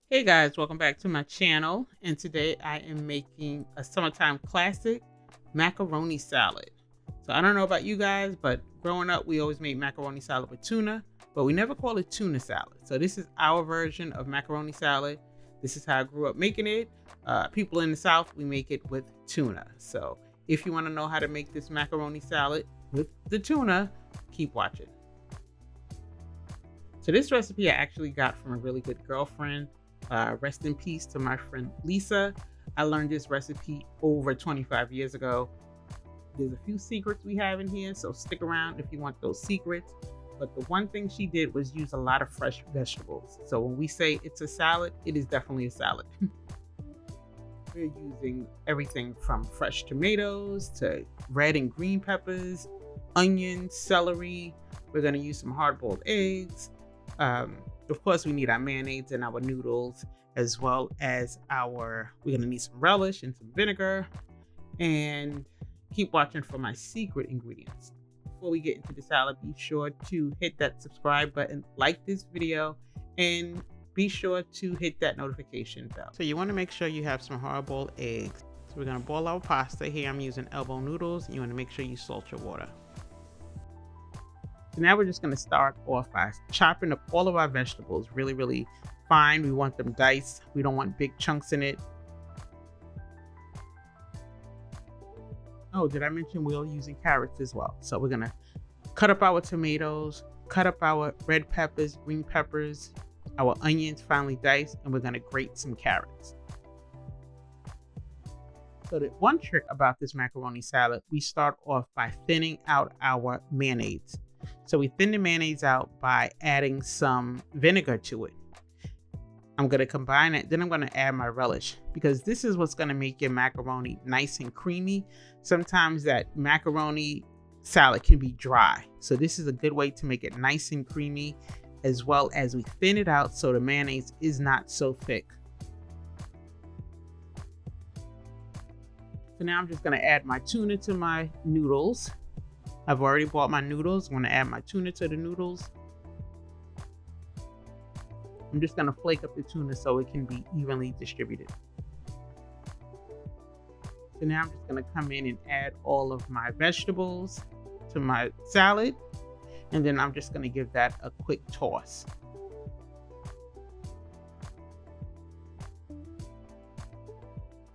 Hey guys, welcome back to my channel. And today I am making a summertime classic macaroni salad. So I don't know about you guys, but growing up we always made macaroni salad with tuna, but we never call it tuna salad. So this is our version of macaroni salad. This is how I grew up making it. People in the South, we make it with tuna. So if you want to know how to make this macaroni salad with the tuna, keep watching. So this recipe I actually got from a really good girlfriend. Rest in peace to my friend Lisa. I learned this recipe over 25 years ago. There's a few secrets we have in here, so stick around if you want those secrets. But the one thing she did was use a lot of fresh vegetables. So when we say it's a salad, it is definitely a salad. We're using everything from fresh tomatoes to red and green peppers, onions, celery. We're going to use some hard-boiled eggs. Of course, we need our mayonnaise and our noodles, as well as we're going to need some relish and some vinegar. And keep watching for my secret ingredients. Before we get into the salad, be sure to hit that subscribe button, like this video, and be sure to hit that notification bell. So you want to make sure you have some hard-boiled eggs. So we're going to boil our pasta. Here I'm using elbow noodles. You want to make sure you salt your water. So now we're just going to start off by chopping up all of our vegetables really fine. We want them diced. We don't want big chunks in it. Oh, did I mention we're using carrots as well? So we're going to cut up our tomatoes, cut up our red peppers, green peppers, our onions finely diced, and we're going to grate some carrots. So the one trick about this macaroni salad, we start off by thinning out our mayonnaise. So we thin the mayonnaise out by adding some vinegar to it. I'm going to combine it. Then I'm going to add my relish, because this is what's going to make your macaroni nice and creamy. Sometimes that macaroni salad can be dry. So this is a good way to make it nice and creamy, as well as we thin it out so the mayonnaise is not so thick. So now I'm just going to add my tuna to my noodles. I've already bought my noodles. I'm going to add my tuna to the noodles. I'm just going to flake up the tuna so it can be evenly distributed. So now I'm just going to come in and add all of my vegetables to my salad. And then I'm just going to give that a quick toss.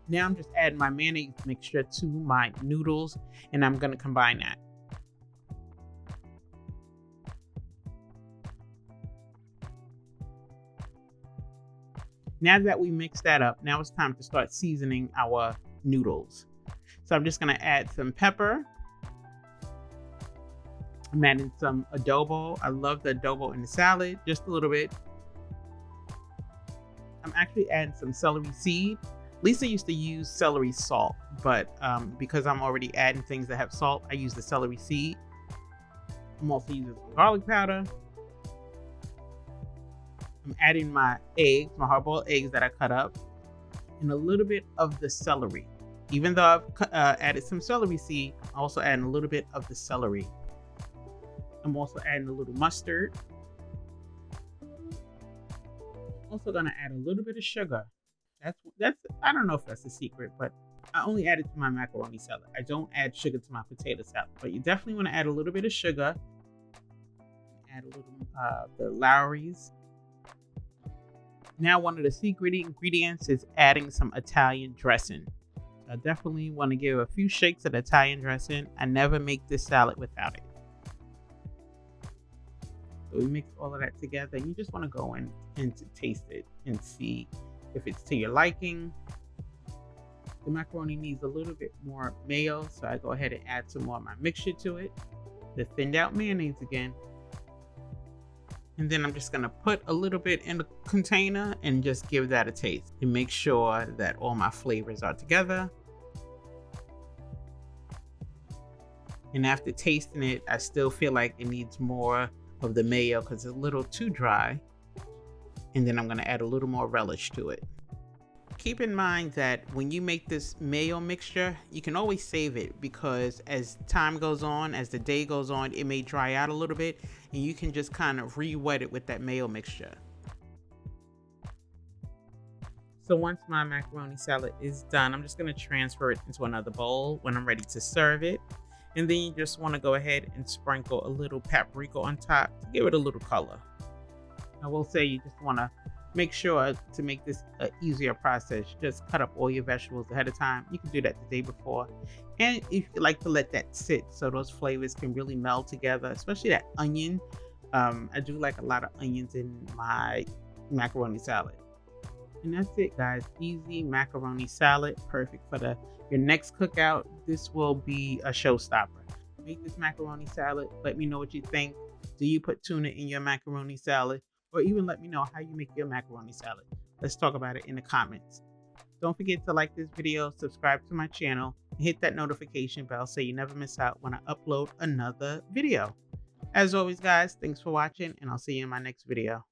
Now I'm just adding my mayonnaise mixture to my noodles, and I'm going to combine that. Now that we mix that up, now it's time to start seasoning our noodles. So I'm just going to add some pepper. I'm adding some adobo. I love the adobo in the salad, just a little bit. I'm actually adding some celery seed. Lisa used to use celery salt, but because I'm already adding things that have salt, I use the celery seed. I'm also using some garlic powder. I'm adding my eggs, my hard-boiled eggs that I cut up, and a little bit of the celery. Even though I've added some celery seed, I'm also adding a little bit of the celery. I'm also adding a little mustard. I'm also gonna add a little bit of sugar. That's I don't know if that's a secret, but I only add it to my macaroni salad. I don't add sugar to my potato salad, but you definitely want to add a little bit of sugar. Add a little the Lowry's. Now, one of the secret ingredients is adding some Italian dressing. I definitely want to give a few shakes of Italian dressing. I never make this salad without it. So we mix all of that together. You just want to go in and to taste it and see if it's to your liking. The macaroni needs a little bit more mayo, so I go ahead and add some more of my mixture to it. The thinned out mayonnaise again. And then I'm just going to put a little bit in the container and just give that a taste and make sure that all my flavors are together. And after tasting it, I still feel like it needs more of the mayo because it's a little too dry. And then I'm going to add a little more relish to it. Keep in mind that when you make this mayo mixture, you can always save it, because as time goes on, as the day goes on, it may dry out a little bit, and you can just kind of re-wet it with that mayo mixture. So once my macaroni salad is done, I'm just going to transfer it into another bowl when I'm ready to serve it. And then you just want to go ahead and sprinkle a little paprika on top to give it a little color. I will say you just want to make sure to make this an easier process. Just cut up all your vegetables ahead of time. You can do that the day before. And if you like to let that sit so those flavors can really meld together, especially that onion. I do like a lot of onions in my macaroni salad. And that's it, guys. Easy macaroni salad, perfect for your next cookout. This will be a showstopper. Make this macaroni salad. Let me know what you think. Do you put tuna in your macaroni salad? Or even let me know how you make your macaroni salad. Let's talk about it in the comments. Don't forget to like this video, subscribe to my channel, and hit that notification bell so you never miss out when I upload another video. As always, guys, thanks for watching, and I'll see you in my next video.